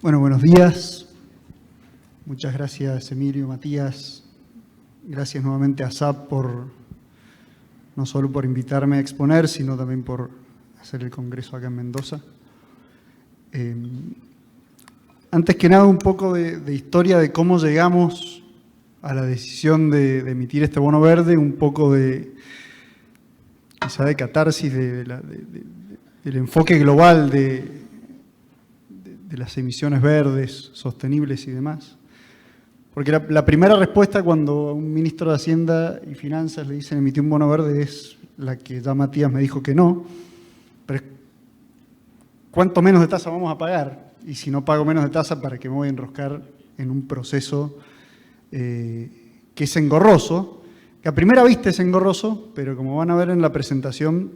Bueno, buenos días. Muchas gracias, Emilio, Matías. Gracias nuevamente a ASAP no solo por invitarme a exponer, sino también por hacer el congreso acá en Mendoza. Antes que nada, un poco de historia de cómo llegamos a la decisión de emitir este bono verde, un poco quizá de catarsis del enfoque global de las emisiones verdes, sostenibles y demás. Porque la primera respuesta cuando a un ministro de Hacienda y Finanzas le dicen emitir un bono verde es la que ya Matías me dijo que no, pero ¿cuánto menos de tasa vamos a pagar? Y si no pago menos de tasa, ¿para qué me voy a enroscar en un proceso que es engorroso? Que a primera vista es engorroso, pero como van a ver en la presentación,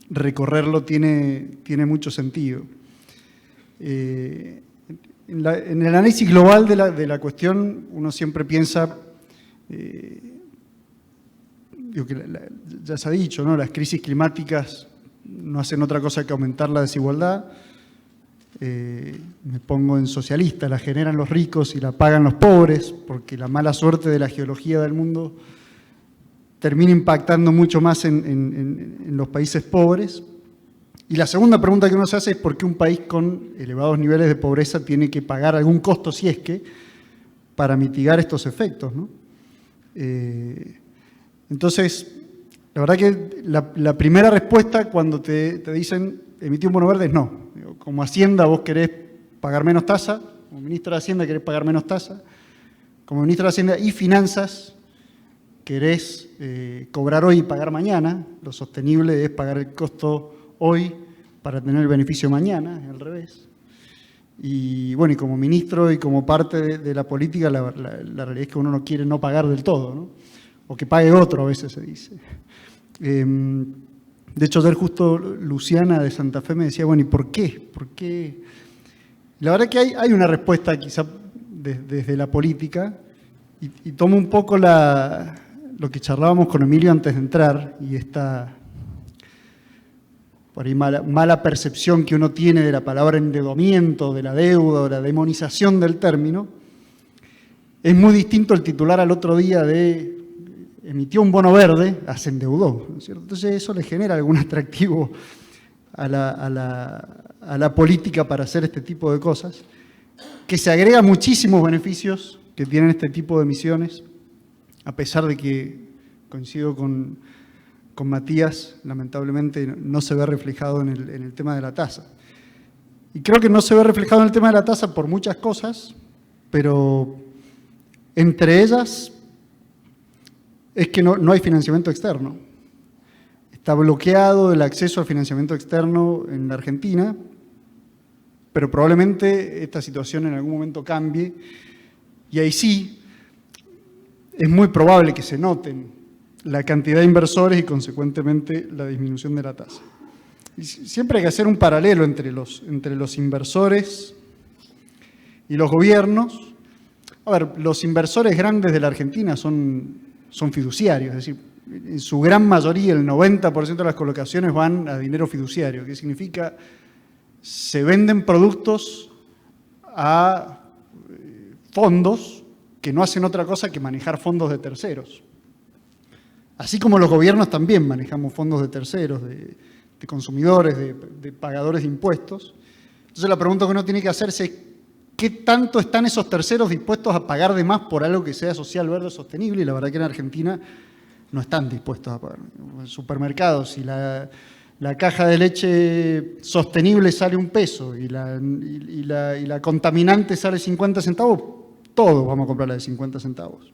recorrerlo tiene mucho sentido. En el análisis global de la cuestión, uno siempre piensa, ya se ha dicho, ¿no? Las crisis climáticas no hacen otra cosa que aumentar la desigualdad. Me pongo en socialista, la generan los ricos y la pagan los pobres, porque la mala suerte de la geología del mundo termina impactando mucho más en los países pobres. Y la segunda pregunta que uno se hace es por qué un país con elevados niveles de pobreza tiene que pagar algún costo, si es que, para mitigar estos efectos, ¿no? Entonces, la verdad que la primera respuesta cuando te dicen emitir un bono verde es no. Como Hacienda vos querés pagar menos tasa, como ministro de Hacienda querés pagar menos tasa, como ministro de Hacienda y Finanzas querés cobrar hoy y pagar mañana. Lo sostenible es pagar el costo hoy para tener el beneficio mañana, es al revés. Y bueno, y como ministro y como parte de la política, la realidad es que uno no quiere no pagar del todo, ¿no? O que pague otro, a veces se dice. De hecho, ayer justo Luciana de Santa Fe me decía, bueno, ¿y por qué? ¿Por qué? La verdad que hay una respuesta quizá desde la política, y tomo un poco lo que charlábamos con Emilio antes de entrar, y esta por ahí mala percepción que uno tiene de la palabra endeudamiento, de la deuda, o la demonización del término. Es muy distinto el titular al otro día de emitió un bono verde, se endeudó, ¿no es cierto? Entonces eso le genera algún atractivo a la política para hacer este tipo de cosas, que se agrega muchísimos beneficios que tienen este tipo de emisiones, a pesar de que coincido con Matías, lamentablemente no se ve reflejado en el tema de la tasa. Y creo que no se ve reflejado en el tema de la tasa por muchas cosas, pero entre ellas es que no hay financiamiento externo. Está bloqueado el acceso al financiamiento externo en la Argentina, pero probablemente esta situación en algún momento cambie, y ahí sí es muy probable que se noten la cantidad de inversores y, consecuentemente, la disminución de la tasa. Y siempre hay que hacer un paralelo entre los inversores y los gobiernos. A ver, los inversores grandes de la Argentina son fiduciarios, es decir, en su gran mayoría, el 90% de las colocaciones van a dinero fiduciario, que significa se venden productos a fondos que no hacen otra cosa que manejar fondos de terceros. Así como los gobiernos también manejamos fondos de terceros, de consumidores, de pagadores de impuestos. Entonces la pregunta que uno tiene que hacerse es ¿qué tanto están esos terceros dispuestos a pagar de más por algo que sea social, verde o sostenible? Y la verdad que en Argentina no están dispuestos a pagar. En supermercados, si la caja de leche sostenible sale $1 y la contaminante sale 50 centavos, todos vamos a comprar la de 50 centavos.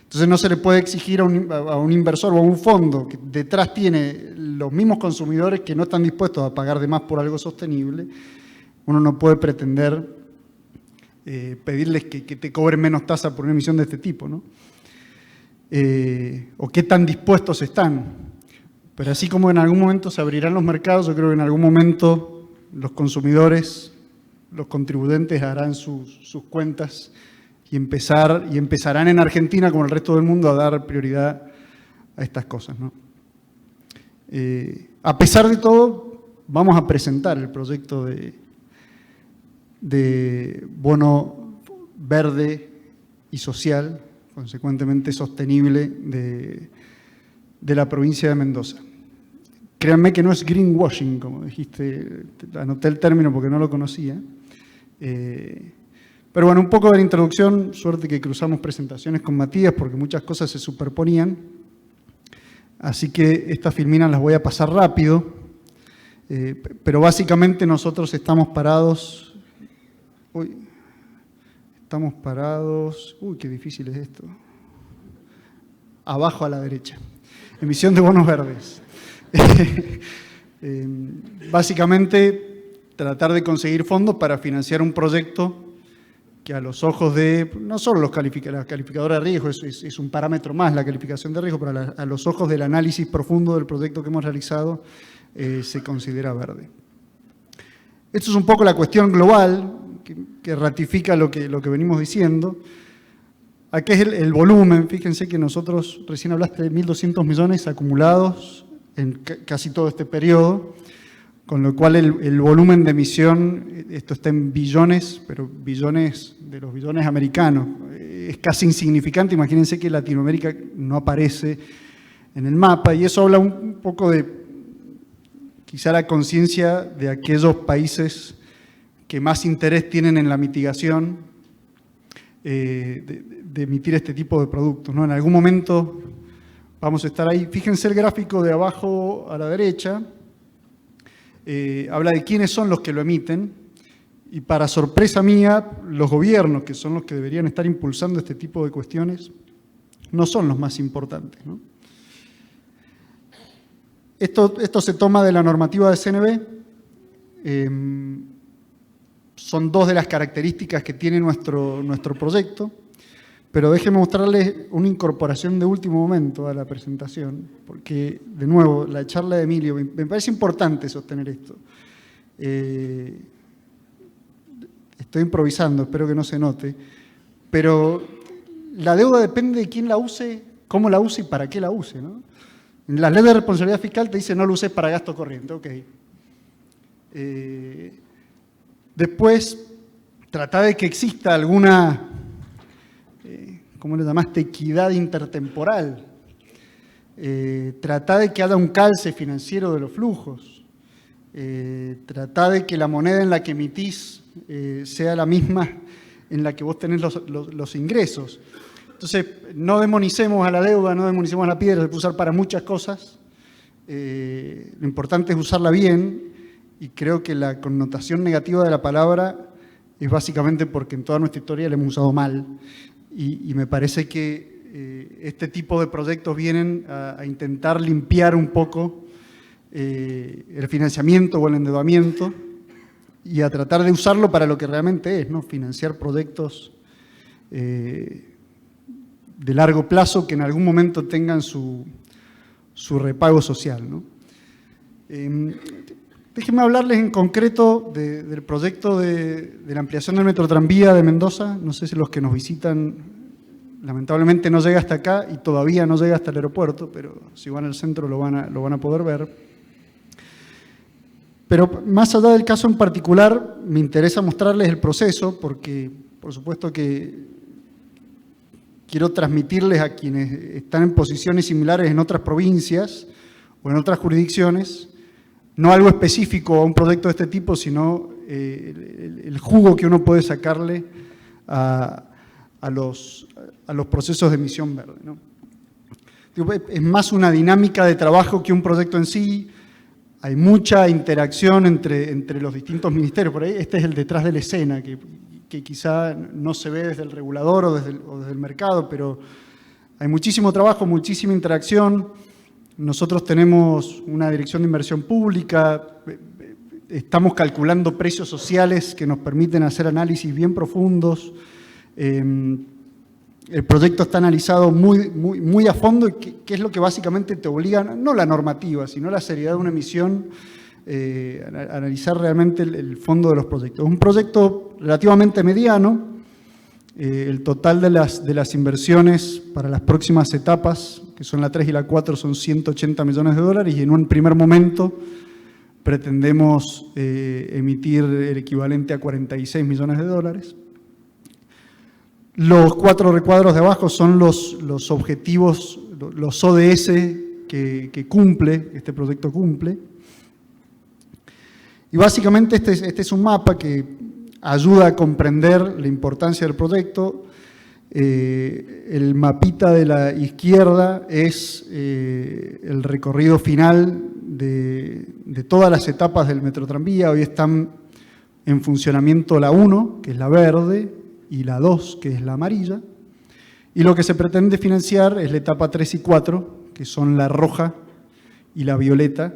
Entonces no se le puede exigir a un inversor o a un fondo que detrás tiene los mismos consumidores que no están dispuestos a pagar de más por algo sostenible. Uno no puede pretender pedirles que te cobren menos tasa por una emisión de este tipo, ¿no? O qué tan dispuestos están. Pero así como en algún momento se abrirán los mercados, yo creo que en algún momento los consumidores, los contribuyentes harán sus cuentas y empezarán en Argentina, como el resto del mundo, a dar prioridad a estas cosas, ¿no? A pesar de todo, vamos a presentar el proyecto de bono verde y social, consecuentemente sostenible, de la provincia de Mendoza. Créanme que no es greenwashing, como dijiste, anoté el término porque no lo conocía. Pero bueno, un poco de la introducción, suerte que cruzamos presentaciones con Matías porque muchas cosas se superponían. Así que estas filminas las voy a pasar rápido. Pero básicamente nosotros estamos parados. Uy, qué difícil es esto. Abajo a la derecha. Emisión de bonos verdes. Básicamente, tratar de conseguir fondos para financiar un proyecto que a los ojos de, no solo la calificadora de riesgo, es un parámetro más la calificación de riesgo, pero a los ojos del análisis profundo del proyecto que hemos realizado, se considera verde. Esto es un poco la cuestión global que ratifica lo que venimos diciendo. Aquí es el volumen. Fíjense que nosotros, recién hablaste de 1.200 millones acumulados en casi todo este periodo, con lo cual el volumen de emisión, esto está en billones, pero billones de los billones americanos, es casi insignificante. Imagínense que Latinoamérica no aparece en el mapa, y eso habla un poco de quizá la conciencia de aquellos países que más interés tienen en la mitigación de emitir este tipo de productos, ¿no? En algún momento vamos a estar ahí. Fíjense el gráfico de abajo a la derecha, habla de quiénes son los que lo emiten, y para sorpresa mía, los gobiernos, que son los que deberían estar impulsando este tipo de cuestiones, no son los más importantes, ¿no? Esto se toma de la normativa de CNB. Son dos de las características que tiene nuestro proyecto, pero déjenme mostrarles una incorporación de último momento a la presentación, porque, de nuevo, la charla de Emilio, me parece importante sostener esto. Estoy improvisando, espero que no se note, pero la deuda depende de quién la use, cómo la use y para qué la use, ¿no? En la ley de responsabilidad fiscal te dice no lo uses para gasto corriente, ok. Después, trata de que exista alguna, ¿cómo le llamaste?, equidad intertemporal. Trata de que haya un calce financiero de los flujos. Trata de que la moneda en la que emitís sea la misma en la que vos tenés los ingresos. Entonces, no demonicemos a la deuda, no demonicemos a la piedra, se puede usar para muchas cosas. Lo importante es usarla bien, y creo que la connotación negativa de la palabra es básicamente porque en toda nuestra historia la hemos usado mal. Y me parece que este tipo de proyectos vienen a intentar limpiar un poco el financiamiento o el endeudamiento y a tratar de usarlo para lo que realmente es, ¿no? Financiar proyectos de largo plazo que en algún momento tengan su repago social, ¿no? Déjenme hablarles en concreto del proyecto de la ampliación del metro tranvía de Mendoza. No sé si los que nos visitan, lamentablemente no llega hasta acá y todavía no llega hasta el aeropuerto, pero si van al centro lo van a poder ver. Pero más allá del caso en particular, me interesa mostrarles el proceso porque, por supuesto que quiero transmitirles a quienes están en posiciones similares en otras provincias o en otras jurisdicciones, no algo específico a un proyecto de este tipo, sino el jugo que uno puede sacarle a los procesos de emisión verde, ¿no? Es más una dinámica de trabajo que un proyecto en sí. Hay mucha interacción entre los distintos ministerios. Por ahí este es el detrás de la escena, que quizá no se ve desde el regulador o desde el mercado, pero hay muchísimo trabajo, muchísima interacción. Nosotros tenemos una dirección de inversión pública, estamos calculando precios sociales que nos permiten hacer análisis bien profundos. El proyecto está analizado muy a fondo, y que es lo que básicamente te obliga, no la normativa, sino la seriedad de una emisión, a analizar realmente el fondo de los proyectos. Es un proyecto relativamente mediano. El total de las inversiones para las próximas etapas, que son la 3 y la 4, son $180 millones, y en un primer momento pretendemos emitir el equivalente a 46 millones de dólares. Los 4 recuadros de abajo son los objetivos, los ODS que cumple, este proyecto cumple. Y básicamente este es un mapa que ayuda a comprender la importancia del proyecto. El mapita de la izquierda es el recorrido final de todas las etapas del Metrotranvía. Hoy están en funcionamiento la 1, que es la verde, y la 2, que es la amarilla. Y lo que se pretende financiar es la etapa 3 y 4, que son la roja y la violeta,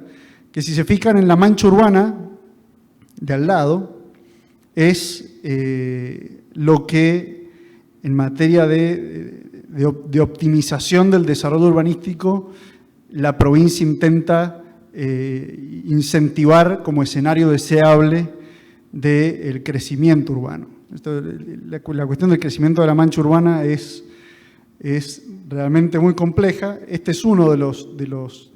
que si se fijan en la mancha urbana de al lado, es lo que en materia de optimización del desarrollo urbanístico la provincia intenta incentivar como escenario deseable del crecimiento urbano. La cuestión del crecimiento de la mancha urbana es realmente muy compleja. Este es uno de los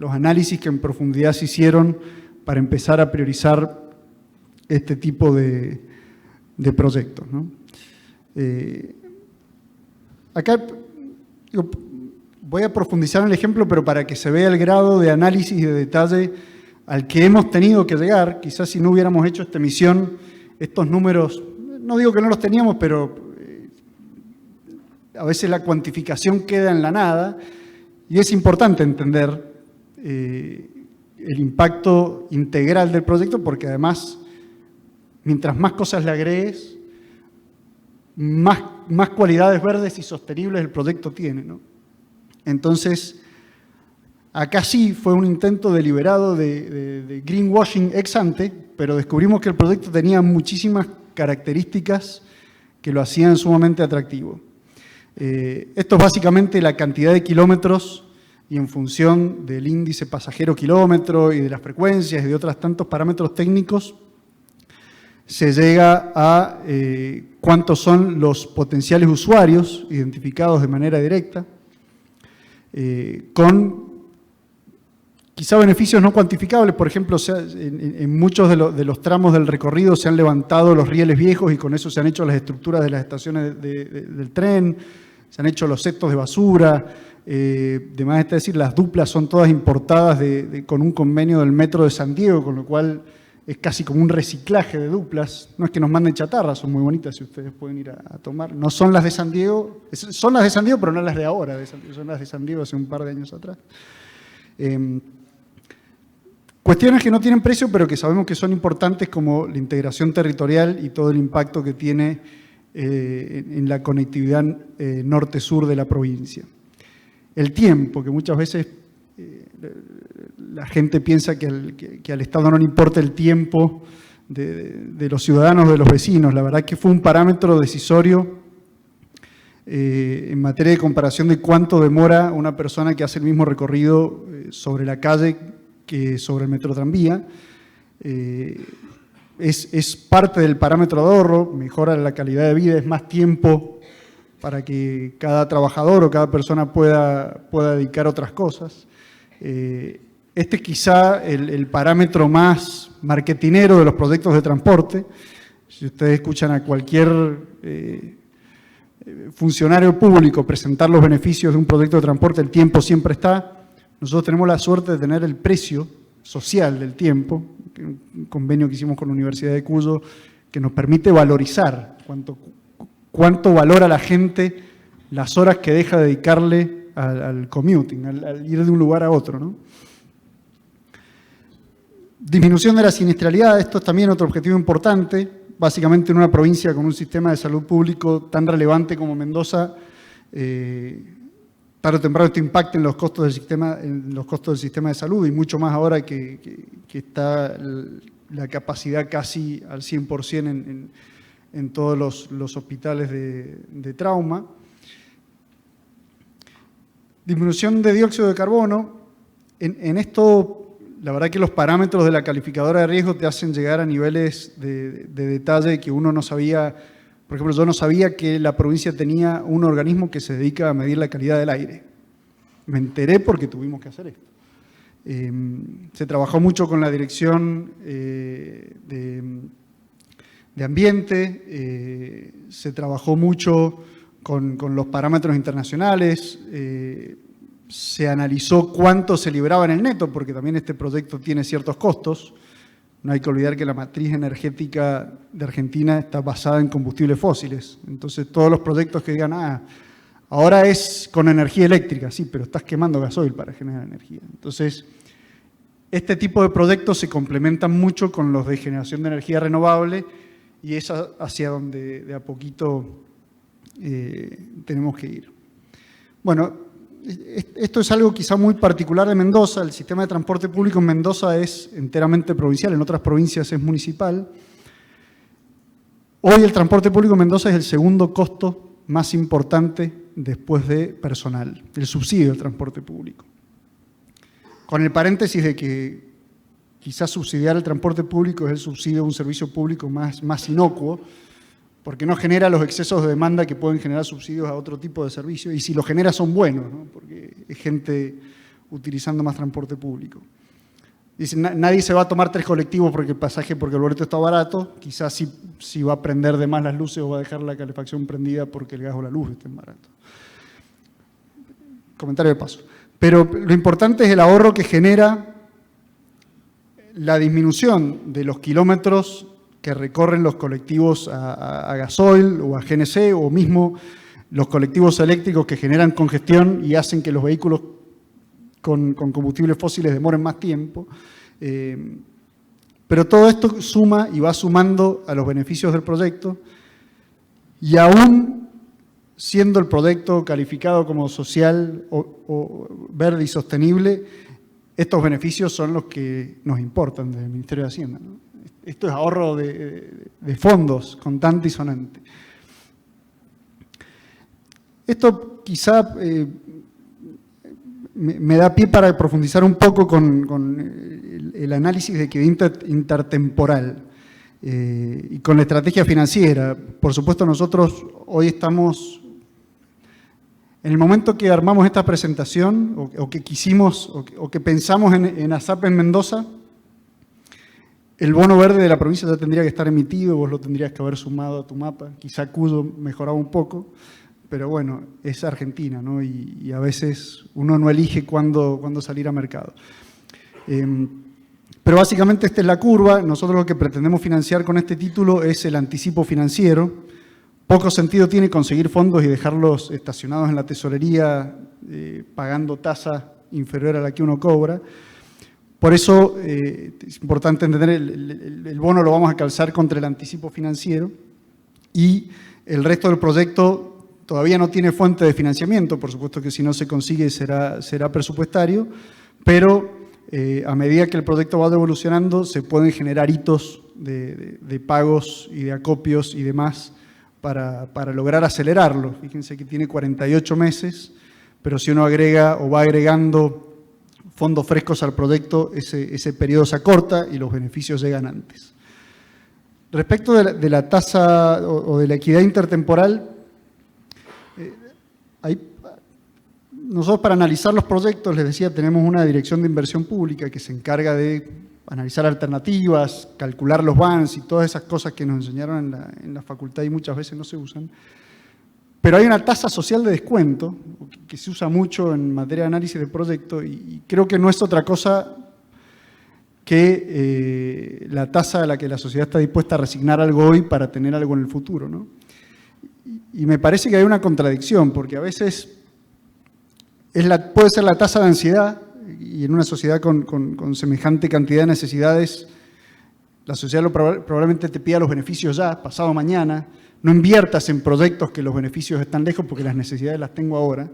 análisis que en profundidad se hicieron para empezar a priorizar este tipo de proyectos, ¿no? Acá voy a profundizar en el ejemplo, pero para que se vea el grado de análisis y de detalle al que hemos tenido que llegar. Quizás si no hubiéramos hecho esta emisión, estos números, no digo que no los teníamos, pero a veces la cuantificación queda en la nada, y es importante entender el impacto integral del proyecto, porque además, mientras más cosas le agregues, más cualidades verdes y sostenibles el proyecto tiene, ¿no? Entonces, acá sí fue un intento deliberado de greenwashing ex ante, pero descubrimos que el proyecto tenía muchísimas características que lo hacían sumamente atractivo. Esto es básicamente la cantidad de kilómetros y en función del índice pasajero-kilómetro y de las frecuencias y de otros tantos parámetros técnicos, se llega a cuántos son los potenciales usuarios identificados de manera directa, con quizá beneficios no cuantificables. Por ejemplo, en muchos de los tramos del recorrido se han levantado los rieles viejos y con eso se han hecho las estructuras de las estaciones del tren, se han hecho los cetos de basura. De más está decir, las duplas son todas importadas con un convenio del Metro de San Diego, con lo cual es casi como un reciclaje de duplas. No es que nos manden chatarra, son muy bonitas si ustedes pueden ir a tomar. No son las de San Diego, son las de San Diego, pero no las de ahora, son las de San Diego hace un par de años atrás. Cuestiones que no tienen precio, pero que sabemos que son importantes, como la integración territorial y todo el impacto que tiene en la conectividad norte-sur de la provincia. El tiempo, que muchas veces la gente piensa que al Estado no le importa el tiempo de los ciudadanos, de los vecinos. La verdad que fue un parámetro decisorio en materia de comparación de cuánto demora una persona que hace el mismo recorrido sobre la calle que sobre el Metrotranvía. Es parte del parámetro de ahorro, mejora la calidad de vida, es más tiempo para que cada trabajador o cada persona pueda dedicar otras cosas. Este es quizá el parámetro más marketinero de los proyectos de transporte. Si ustedes escuchan a cualquier funcionario público presentar los beneficios de un proyecto de transporte, el tiempo siempre está. Nosotros tenemos la suerte de tener el precio social del tiempo, un convenio que hicimos con la Universidad de Cuyo, que nos permite valorizar cuánto valora la gente las horas que deja de dedicarle al commuting, al ir de un lugar a otro, ¿no? Disminución de la siniestralidad, esto es también otro objetivo importante. Básicamente en una provincia con un sistema de salud público tan relevante como Mendoza, tarde o temprano esto impacta en los costos del sistema de salud, y mucho más ahora que está la capacidad casi al 100% en todos los hospitales de trauma. Disminución de dióxido de carbono. En esto, la verdad que los parámetros de la calificadora de riesgo te hacen llegar a niveles de detalle que uno no sabía. Por ejemplo, yo no sabía que la provincia tenía un organismo que se dedica a medir la calidad del aire. Me enteré porque tuvimos que hacer esto. Se trabajó mucho con la Dirección de Ambiente, se trabajó mucho con los parámetros internacionales, se analizó cuánto se liberaba en el neto, porque también este proyecto tiene ciertos costos. No hay que olvidar que la matriz energética de Argentina está basada en combustibles fósiles. Entonces, todos los proyectos que digan, ahora es con energía eléctrica, sí, pero estás quemando gasoil para generar energía. Entonces, este tipo de proyectos se complementan mucho con los de generación de energía renovable y es hacia donde de a poquito tenemos que ir. Bueno, esto es algo quizá muy particular de Mendoza. El sistema de transporte público en Mendoza es enteramente provincial, en otras provincias es municipal. Hoy el transporte público en Mendoza es el segundo costo más importante después de personal, el subsidio del transporte público. Con el paréntesis de que quizás subsidiar el transporte público es el subsidio de un servicio público más inocuo, porque no genera los excesos de demanda que pueden generar subsidios a otro tipo de servicios, y si los genera son buenos, ¿no? Porque es gente utilizando más transporte público. Dicen, nadie se va a tomar 3 colectivos porque el boleto está barato, quizás sí va a prender de más las luces o va a dejar la calefacción prendida porque el gas o la luz estén baratos. Comentario de paso. Pero lo importante es el ahorro que genera la disminución de los kilómetros que recorren los colectivos a gasoil o a GNC, o mismo los colectivos eléctricos que generan congestión y hacen que los vehículos con combustibles fósiles demoren más tiempo. Pero todo esto suma y va sumando a los beneficios del proyecto, y aún siendo el proyecto calificado como social o verde y sostenible, estos beneficios son los que nos importan desde el Ministerio de Hacienda, ¿no? Esto es ahorro de fondos, contante y sonante. Esto quizá me da pie para profundizar un poco con el análisis de equidad intertemporal y con la estrategia financiera. Por supuesto, nosotros hoy estamos, en el momento que armamos esta presentación, o que quisimos, o que pensamos en ASAP en Mendoza, el bono verde de la provincia ya tendría que estar emitido, vos lo tendrías que haber sumado a tu mapa, quizá Cuyo mejoraba un poco, pero bueno, es Argentina, ¿no? Y a veces uno no elige cuándo salir a mercado. Pero básicamente esta es la curva. Nosotros lo que pretendemos financiar con este título es el anticipo financiero. Poco sentido tiene conseguir fondos y dejarlos estacionados en la tesorería pagando tasa inferior a la que uno cobra. Por eso es importante entender, el bono lo vamos a calzar contra el anticipo financiero, y el resto del proyecto todavía no tiene fuente de financiamiento. Por supuesto que si no se consigue será presupuestario, pero a medida que el proyecto va evolucionando se pueden generar hitos de pagos y de acopios y demás para lograr acelerarlo. Fíjense que tiene 48 meses, pero si uno agrega o va agregando fondos frescos al proyecto, ese periodo se acorta y los beneficios llegan antes. Respecto de la tasa o de la equidad intertemporal, nosotros para analizar los proyectos, les decía, tenemos una dirección de inversión pública que se encarga de analizar alternativas, calcular los bans y todas esas cosas que nos enseñaron en la facultad y muchas veces no se usan. Pero hay una tasa social de descuento que se usa mucho en materia de análisis de proyecto, y creo que no es otra cosa que la tasa a la que la sociedad está dispuesta a resignar algo hoy para tener algo en el futuro, ¿no? Y me parece que hay una contradicción, porque a veces puede ser la tasa de ansiedad, y en una sociedad con semejante cantidad de necesidades, la sociedad probablemente te pida los beneficios ya, pasado mañana. No inviertas en proyectos que los beneficios están lejos porque las necesidades las tengo ahora.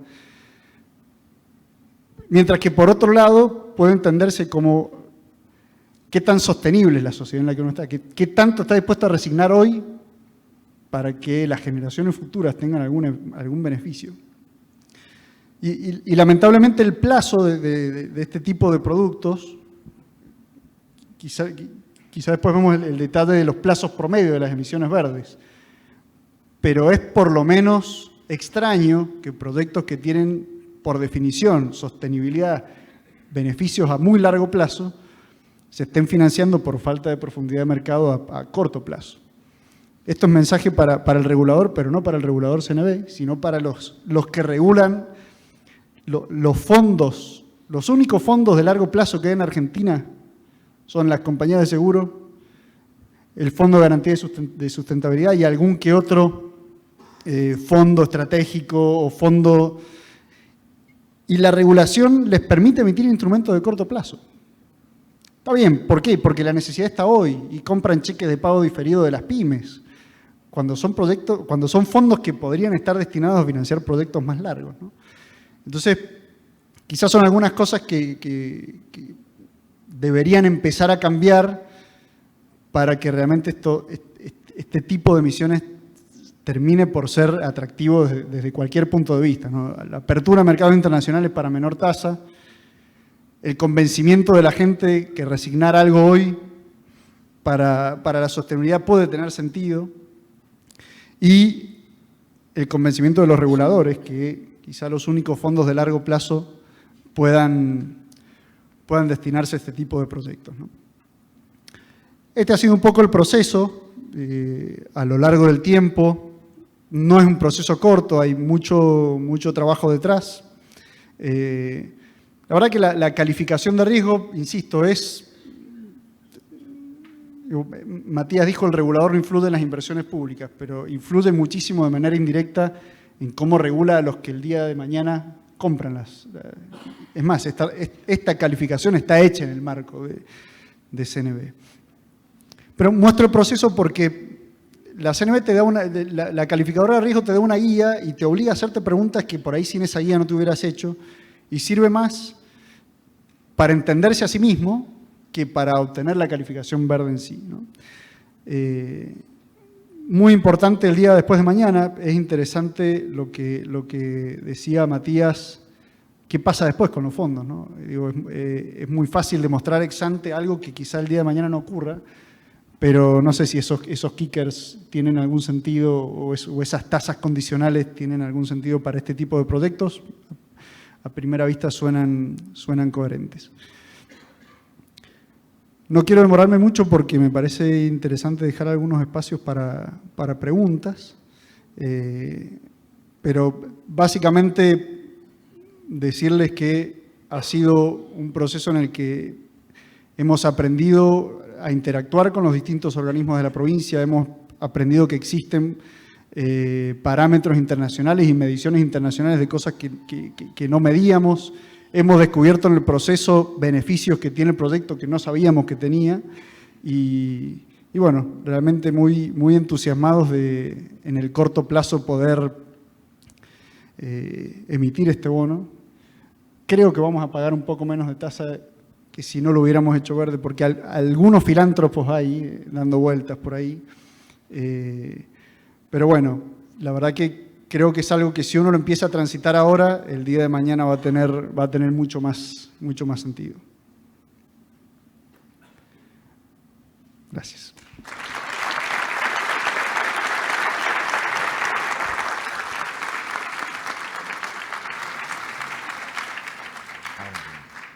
Mientras que por otro lado puede entenderse como qué tan sostenible es la sociedad en la que uno está, qué tanto está dispuesto a resignar hoy para que las generaciones futuras tengan algún beneficio. Y lamentablemente el plazo de este tipo de productos, quizá después vemos el detalle de los plazos promedio de las emisiones verdes, pero es por lo menos extraño que proyectos que tienen por definición sostenibilidad beneficios a muy largo plazo se estén financiando por falta de profundidad de mercado a corto plazo. Esto es mensaje para el regulador, pero no para el regulador CNB, sino para los que regulan los fondos. Los únicos fondos de largo plazo que hay en Argentina son las compañías de seguro, el Fondo de Garantía de Sustentabilidad y algún que otro fondo estratégico o fondo. Y la regulación les permite emitir instrumentos de corto plazo. Está bien, ¿por qué? Porque la necesidad está hoy y compran cheques de pago diferido de las pymes, cuando son fondos que podrían estar destinados a financiar proyectos más largos, ¿no? Entonces, quizás son algunas cosas que deberían empezar a cambiar para que realmente este tipo de emisiones termine por ser atractivo desde cualquier punto de vista, ¿no? La apertura a mercados internacionales para menor tasa, el convencimiento de la gente que resignar algo hoy para la sostenibilidad puede tener sentido, y el convencimiento de los reguladores que quizá los únicos fondos de largo plazo puedan destinarse a este tipo de proyectos, ¿no? Este ha sido un poco el proceso a lo largo del tiempo. No es un proceso corto, hay mucho trabajo detrás. La verdad que la calificación de riesgo, insisto, Matías dijo el regulador no influye en las inversiones públicas, pero influye muchísimo de manera indirecta en cómo regula a los que el día de mañana compran Es más, esta calificación está hecha en el marco de CNB. Pero muestro el proceso porque la CNB te da la calificadora de riesgo te da una guía y te obliga a hacerte preguntas que por ahí sin esa guía no te hubieras hecho, y sirve más para entenderse a sí mismo que para obtener la calificación verde en sí, ¿no? Muy importante el día después de mañana, es interesante lo que decía Matías, qué pasa después con los fondos, ¿no? Digo, es muy fácil demostrar ex ante algo que quizá el día de mañana no ocurra, pero no sé si esos kickers tienen algún sentido o esas tasas condicionales tienen algún sentido para este tipo de proyectos. A primera vista suenan coherentes. No quiero demorarme mucho porque me parece interesante dejar algunos espacios para preguntas, pero básicamente decirles que ha sido un proceso en el que hemos aprendido a interactuar con los distintos organismos de la provincia, hemos aprendido que existen parámetros internacionales y mediciones internacionales de cosas que no medíamos. Hemos descubierto en el proceso beneficios que tiene el proyecto que no sabíamos que tenía y bueno, realmente muy entusiasmados de en el corto plazo poder emitir este bono. Creo que vamos a pagar un poco menos de tasa que si no lo hubiéramos hecho verde, porque algunos filántropos hay dando vueltas por ahí. Pero bueno, la verdad que creo que es algo que si uno lo empieza a transitar ahora, el día de mañana va a tener mucho más sentido. Gracias.